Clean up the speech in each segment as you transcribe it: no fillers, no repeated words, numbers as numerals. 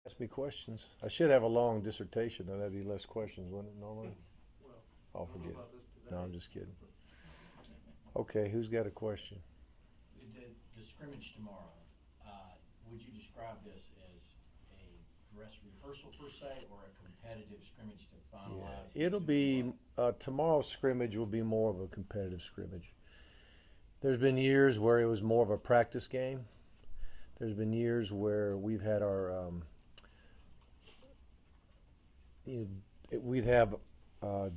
Ask me questions. I should have a long dissertation, though. That'd be less questions, wouldn't it, normally? Well, I'll I don't know forget about it. this No, today. I'm just kidding. Okay, who's got a question? The scrimmage tomorrow, would you describe this as a dress rehearsal per se, or a competitive scrimmage to finalize? It'll be, tomorrow's scrimmage will be more of a competitive scrimmage. There's been years where it was more of a practice game. There's been years where we've had we'd have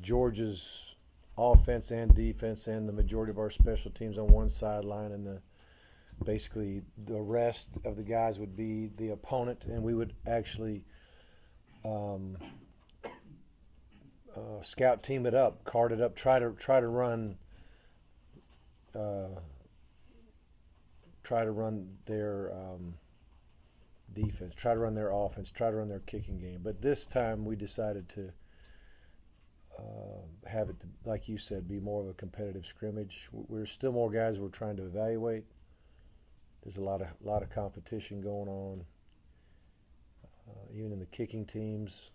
Georgia's offense and defense and the majority of our special teams on one sideline, and basically the rest of the guys would be the opponent, and we would actually um, scout team it up, card it up, uh, try to run their defense, try to run their offense, try to run their kicking game. But this time we decided to have it, like you said, be more of a competitive scrimmage. We're still more guys we're trying to evaluate. There's a lot of competition going on, even in the kicking teams.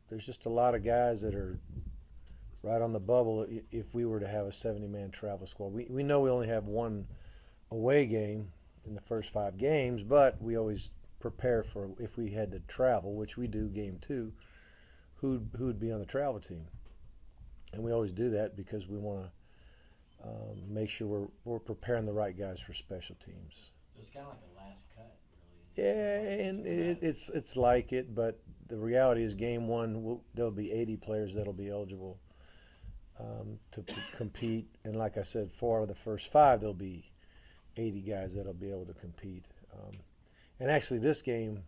There's just a lot of guys that are right on the bubble if we were to have a 70-man travel squad. We know we only have one away game in the first 5 games, but we always prepare for if we had to travel, which we do game 2, who'd be on the travel team. And we always do that because we want to make sure we're preparing the right guys for special teams. So it's kind of like a last cut, Yeah, really. and it's like it, but the reality is game 1 there'll be 80 players that'll be eligible to compete, and like I said, 4 out of the first 5 there'll be 80 guys that'll be able to compete. And actually, this game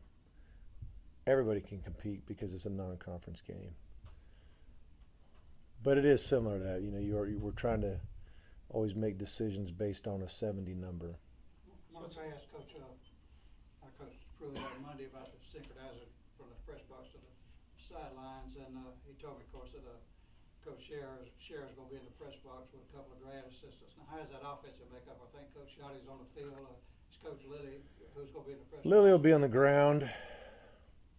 everybody can compete because it's a non-conference game. But it is similar to that. We're trying to always make decisions based on a 70 number. I wanted to ask Coach, our coach Pruitt on Monday about the synchronizer from the press box to the sidelines, and he told me, of course, that Coach Scherer's going to be in the press box with a couple of grad assistants. Now, how is that offensive makeup? I think Coach Schotty's on the field. It's Coach Lilly who's going to be in the press box. Lily will be on the ground.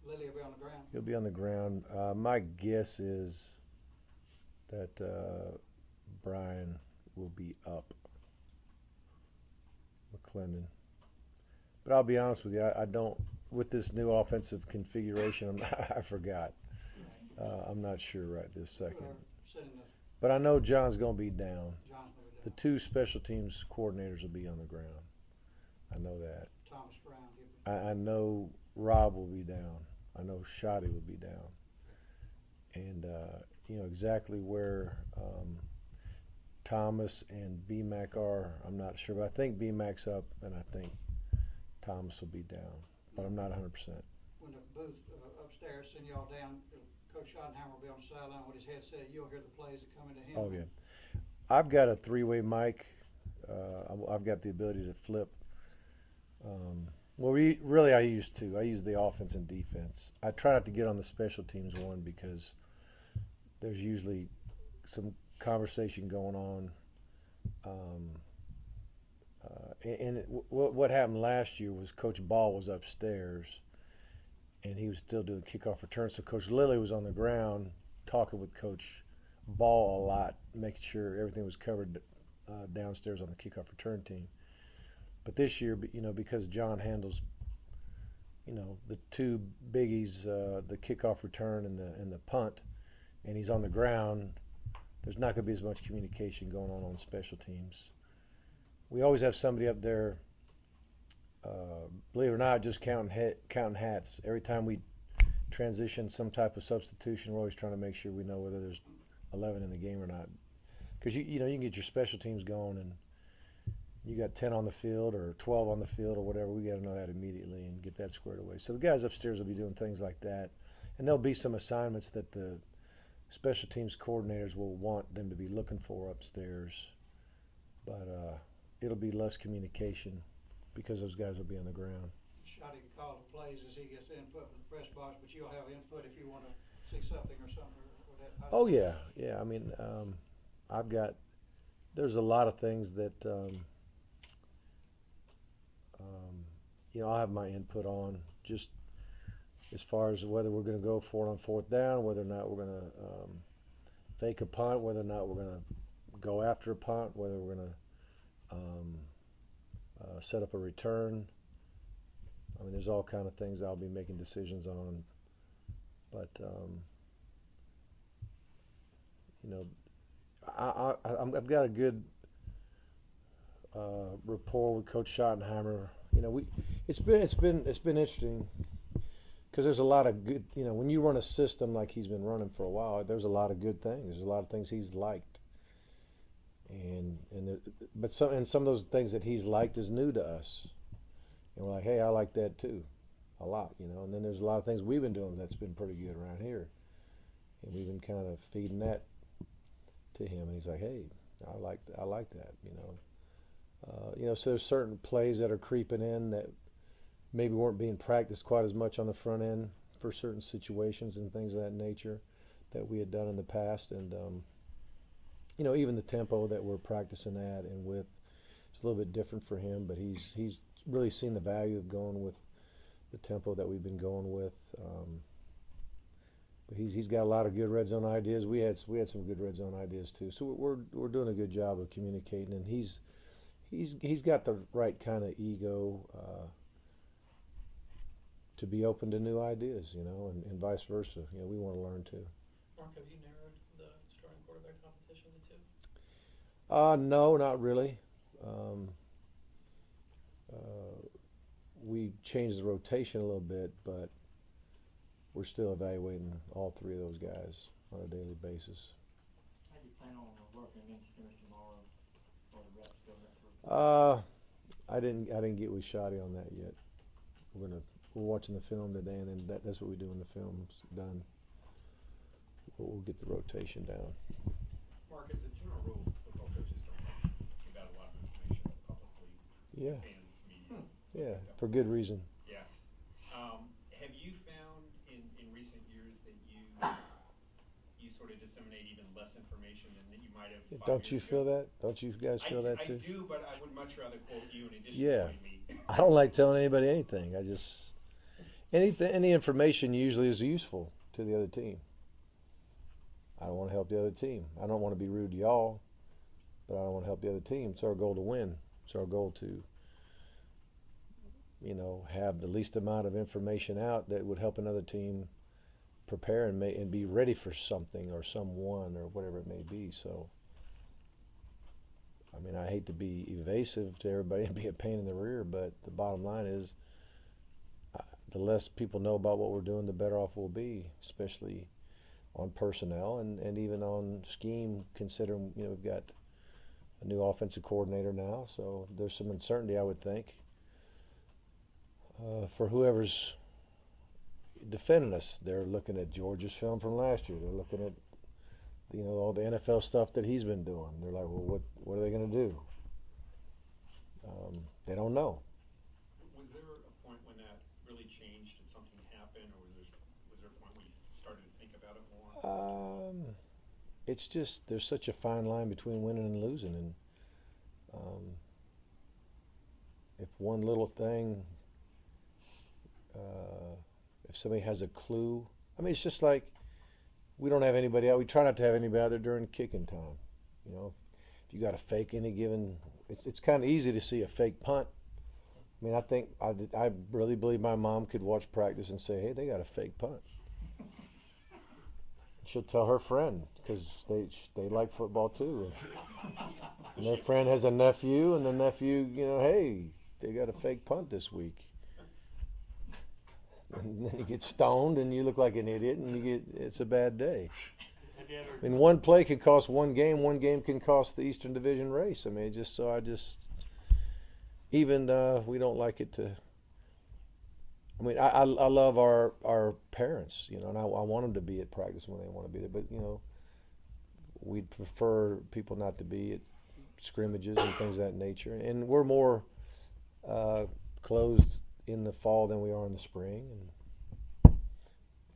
Lilly will be on the ground. He'll be on the ground. My guess is that Brian will be up, McClendon. But I'll be honest with you, I don't. With this new offensive configuration, I forgot. I'm not sure right this second. But I know John's going to be down. The 2 special teams coordinators will be on the ground. I know that. Thomas Brown. I know Rob will be down. I know Shotty will be down. And exactly where Thomas and BMAC are, I'm not sure. But I think BMAC's up, and I think Thomas will be down. But I'm not 100%. When the booth upstairs send y'all down, Coach Schottenheimer will be on the sideline with his headset. You'll hear the plays that come into him. Oh, yeah. I've got a 3-way mic. I've got the ability to flip. Well, I use 2. I use the offense and defense. I try not to get on the special teams one because there's usually some conversation going on. What happened last year was Coach Ball was upstairs, and he was still doing kickoff returns. So Coach Lilly was on the ground talking with Coach Ball a lot, making sure everything was covered downstairs on the kickoff return team. But this year, because John handles, the 2 biggies, the kickoff return and the punt, and he's on the ground, there's not going to be as much communication going on special teams. We always have somebody up there, believe it or not, just counting hats. Every time we transition some type of substitution, we're always trying to make sure we know whether there's 11 in the game or not. Because you can get your special teams going, and you got 10 on the field or 12 on the field or whatever. We got to know that immediately and get that squared away. So the guys upstairs will be doing things like that, and there'll be some assignments that the special teams coordinators will want them to be looking for upstairs. But it'll be less communication because those guys will be on the ground. Shotty calls the plays as he gets input from the press box, but you'll have input if you want to see something or something. Oh yeah. I mean, there's a lot of things that I'll have my input on. just as far as whether we're going to go for it on fourth down, whether or not we're going to fake a punt, whether or not we're going to go after a punt, whether we're going to set up a return. I mean, there's all kind of things I'll be making decisions on, but you know, I've got a good rapport with Coach Schottenheimer. You know, it's been interesting because there's a lot of good. You know, when you run a system like he's been running for a while, there's a lot of good things. There's a lot of things he's liked, but some of those things that he's liked is new to us. And we're like, hey, I like that too, a lot, you know. And then there's a lot of things we've been doing that's been pretty good around here, and we've been kind of feeding that to him. And he's like, hey, I like that, you know. You know, so there's certain plays that are creeping in that maybe weren't being practiced quite as much on the front end for certain situations and things of that nature that we had done in the past. And you know, even the tempo that we're practicing at and with, it's a little bit different for him, but he's really seen the value of going with the tempo that we've been going with. But he's got a lot of good red zone ideas. We had some good red zone ideas too. So we're doing a good job of communicating, and he's got the right kind of ego to be open to new ideas, you know, and vice versa. You know, we want to learn too. Mark, have you narrowed the starting quarterback competition to two? No, not really. We changed the rotation a little bit, but we're still evaluating all three of those guys on a daily basis. How do you plan on working against scrimmage tomorrow for the reps still next week? I didn't get with Shotty on that yet. We're watching the film today, and then that's what we do when the film's done. We'll get the rotation down. Mark, as a general rule, football coaches don't give out a lot of information publicly. Yeah. Fans, media. Yeah, for good reason. Yeah. Have you found in recent years that you sort of disseminate even less information than that you might have? Yeah, don't you feel that? Don't you guys feel that too? I do, but I would much rather quote you in addition Yeah. to me. I don't like telling anybody anything. Any information usually is useful to the other team. I don't want to help the other team. I don't want to be rude to y'all, but I don't want to help the other team. It's our goal to win. It's our goal to, you know, have the least amount of information out that would help another team prepare and be ready for something or someone or whatever it may be. So, I mean, I hate to be evasive to everybody and be a pain in the rear, but the bottom line is, the less people know about what we're doing, the better off we'll be, especially on personnel and even on scheme, considering, you know, we've got a new offensive coordinator now, so there's some uncertainty, I would think, for whoever's defending us. They're looking at George's film from last year. They're looking at, you know, all the NFL stuff that he's been doing. They're like, well, what are they going to do? They don't know. Was there a point when that really changed? Did something happen, or was there a point when you started to think about it more? It's just there's such a fine line between winning and losing, and if one little thing, if somebody has a clue, I mean, it's just like we don't have anybody out. We try not to have anybody out there during kicking time. You know, if you got to fake any given, it's kind of easy to see a fake punt. I mean, I really believe my mom could watch practice and say, hey, they got a fake punt. She'll tell her friend because they like football too. And their friend has a nephew, and the nephew, you know, hey, they got a fake punt this week. And then you get stoned, and you look like an idiot, and it's a bad day. I mean, one play could cost one game. One game can cost the Eastern Division race. I mean, we don't like it to. I mean, I love our parents, you know, and I want them to be at practice when they want to be there. But, you know, we'd prefer people not to be at scrimmages and things of that nature. And we're more closed in the fall than we are in the spring. And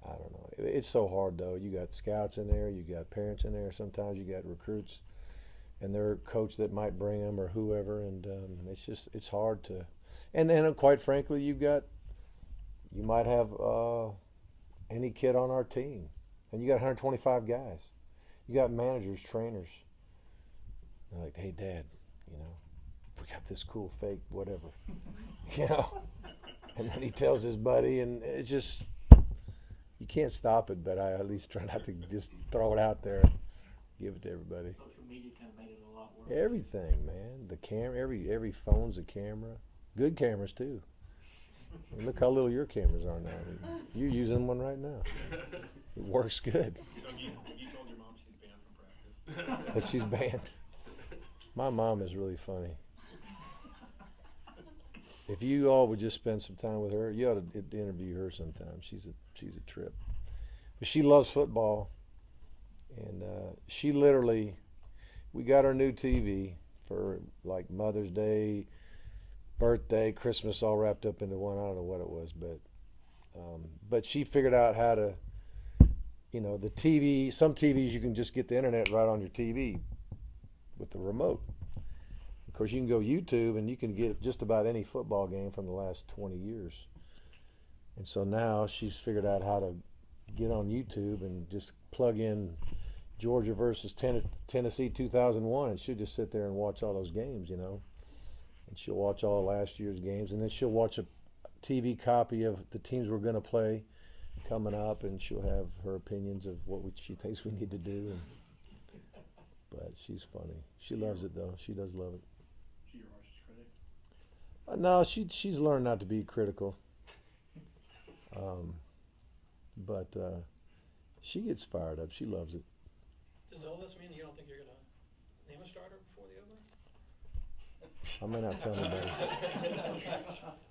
I don't know. It's so hard, though. You got scouts in there. You got parents in there. Sometimes you got recruits and their coach that might bring them or whoever. And it's hard to – and then, quite frankly, you've got you might have any kid on our team, and you got 125 guys. You got managers, trainers. They're like, hey, Dad, you know, we got this cool fake whatever, you know. And then he tells his buddy, and it's just, you can't stop it, but I at least try not to just throw it out there and give it to everybody. Social media kind of made it a lot worse. Everything, man. The camera, every phone's a camera. Good cameras, too. I mean, look how little your cameras are now. I mean, you're using one right now. It works good. So you told your mom she's banned from practice? But she's banned. My mom is really funny. If you all would just spend some time with her, you ought to interview her sometime. She's a trip. But she loves football, and she literally, we got our new TV for like Mother's Day, birthday, Christmas, all wrapped up into one. I don't know what it was, but she figured out how to, you know, the TV. Some TVs you can just get the internet right on your TV with the remote. Of course, you can go YouTube and you can get just about any football game from the last 20 years. And so now she's figured out how to get on YouTube and just plug in Georgia versus Tennessee 2001, and she'll just sit there and watch all those games, you know. And she'll watch all last year's games, and then she'll watch a TV copy of the teams we're going to play coming up, and she'll have her opinions of what she thinks we need to do. But she's funny. She loves it, though. She does love it. She your harshest critic? No, she's learned not to be critical. But she gets fired up. She loves it. Does all this mean you don't think you're going to name a starter before the Open? I may not tell anybody.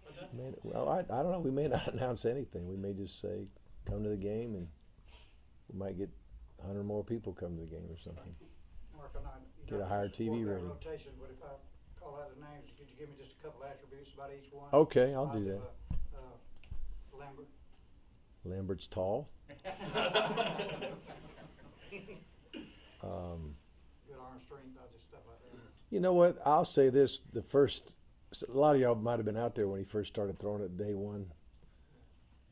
What's that? Well, I don't know. We may not announce anything. We may just say, come to the game, and we might get 100 more people come to the game or something. Mark, I know you Get a don't higher support TV that rating. rotation, but if I call out the names, could you give me just a couple attributes about each one? Okay, I'll do that. Lambert. Lambert's tall. Good arm strength, just stuff like that. You know what? I'll say this: a lot of y'all might have been out there when he first started throwing it day one,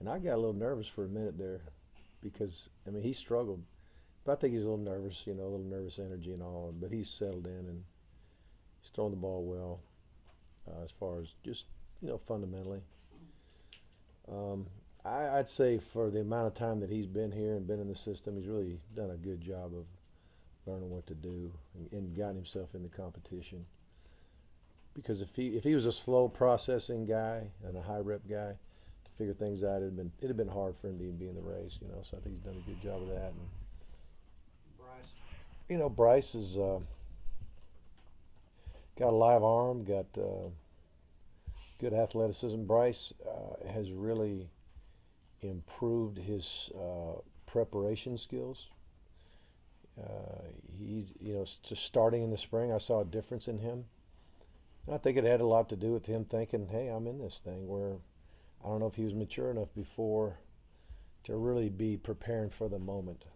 and I got a little nervous for a minute there, because I mean he struggled, but I think he's a little nervous, you know, a little nervous energy and all. But he's settled in and he's throwing the ball well, as far as just, you know, fundamentally. I'd say for the amount of time that he's been here and been in the system, he's really done a good job of learning what to do and gotten himself into competition. Because if he was a slow processing guy and a high rep guy, to figure things out, it'd have been hard for him to even be in the race, you know. So I think he's done a good job of that. And, Bryce. you know, Bryce has got a live arm, got good athleticism. Bryce has really improved his preparation skills. You know, just starting in the spring, I saw a difference in him. And I think it had a lot to do with him thinking, hey, I'm in this thing, where I don't know if he was mature enough before to really be preparing for the moment.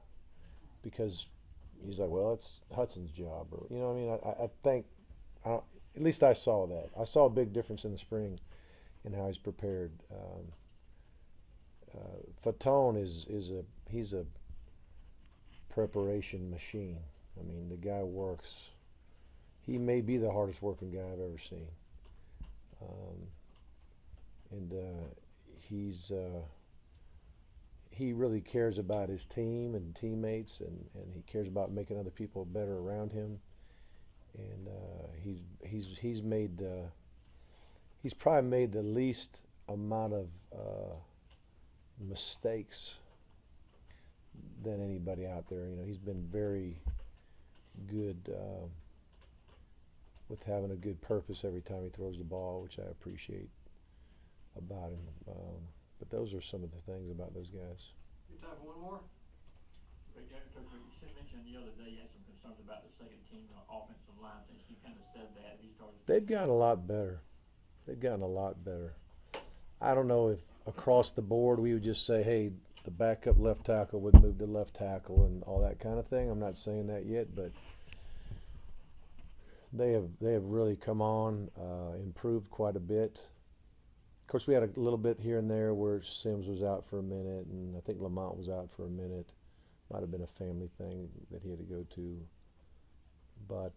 Because he's like, well, it's Hudson's job. Or, you know what I mean? I think, at least I saw that. I saw a big difference in the spring in how he's prepared. Fatone he's a preparation machine. I mean, the guy works. He may be the hardest working guy I've ever seen. He really cares about his team and teammates, and he cares about making other people better around him. And he's probably made the least amount of mistakes than anybody out there. You know, he's been very good with having a good purpose every time he throws the ball, which I appreciate about him. But those are some of the things about those guys. You time for one more? Coach, you mentioned the other day you had some concerns about the second team offensive line. Since you kind of said that, he started. They've gotten a lot better. They've gotten a lot better. I don't know if across the board we would just say, hey, the backup left tackle would move to left tackle and all that kind of thing. I'm not saying that yet, but they have really come on, improved quite a bit. course, we had a little bit here and there where Sims was out for a minute, and I think Lamont was out for a minute. Might have been a family thing that he had to go to. But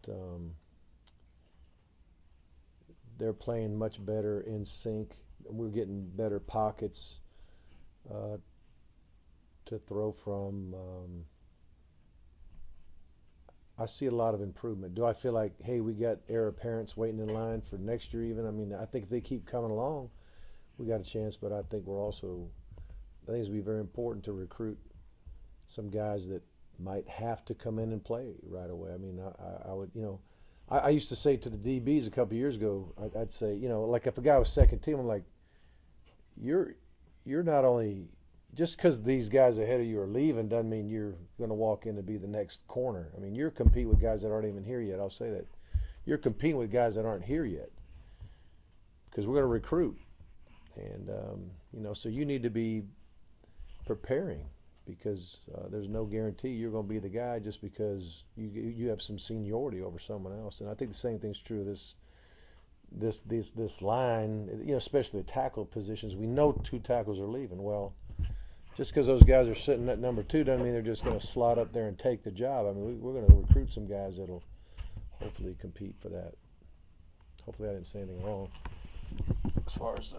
they're playing much better in sync. We're getting better pockets to throw from. I see a lot of improvement. Do I feel like, hey, we got heir apparents waiting in line for next year even? I mean, I think if they keep coming along, we got a chance, but I think it's going to be very important to recruit some guys that might have to come in and play right away. I mean, I would, I used to say to the DBs a couple of years ago, I'd say, like if a guy was second team, I'm like, you're not only, just because these guys ahead of you are leaving doesn't mean you're going to walk in to be the next corner. I mean, you're competing with guys that aren't even here yet. I'll say that. You're competing with guys that aren't here yet because we're going to recruit. And, so you need to be preparing because there's no guarantee you're going to be the guy just because you have some seniority over someone else. And I think the same thing's true of this line, especially the tackle positions. We know 2 tackles are leaving. Well, just because those guys are sitting at number 2 doesn't mean they're just going to slot up there and take the job. I mean, we're going to recruit some guys that'll hopefully compete for that. Hopefully I didn't say anything wrong as far as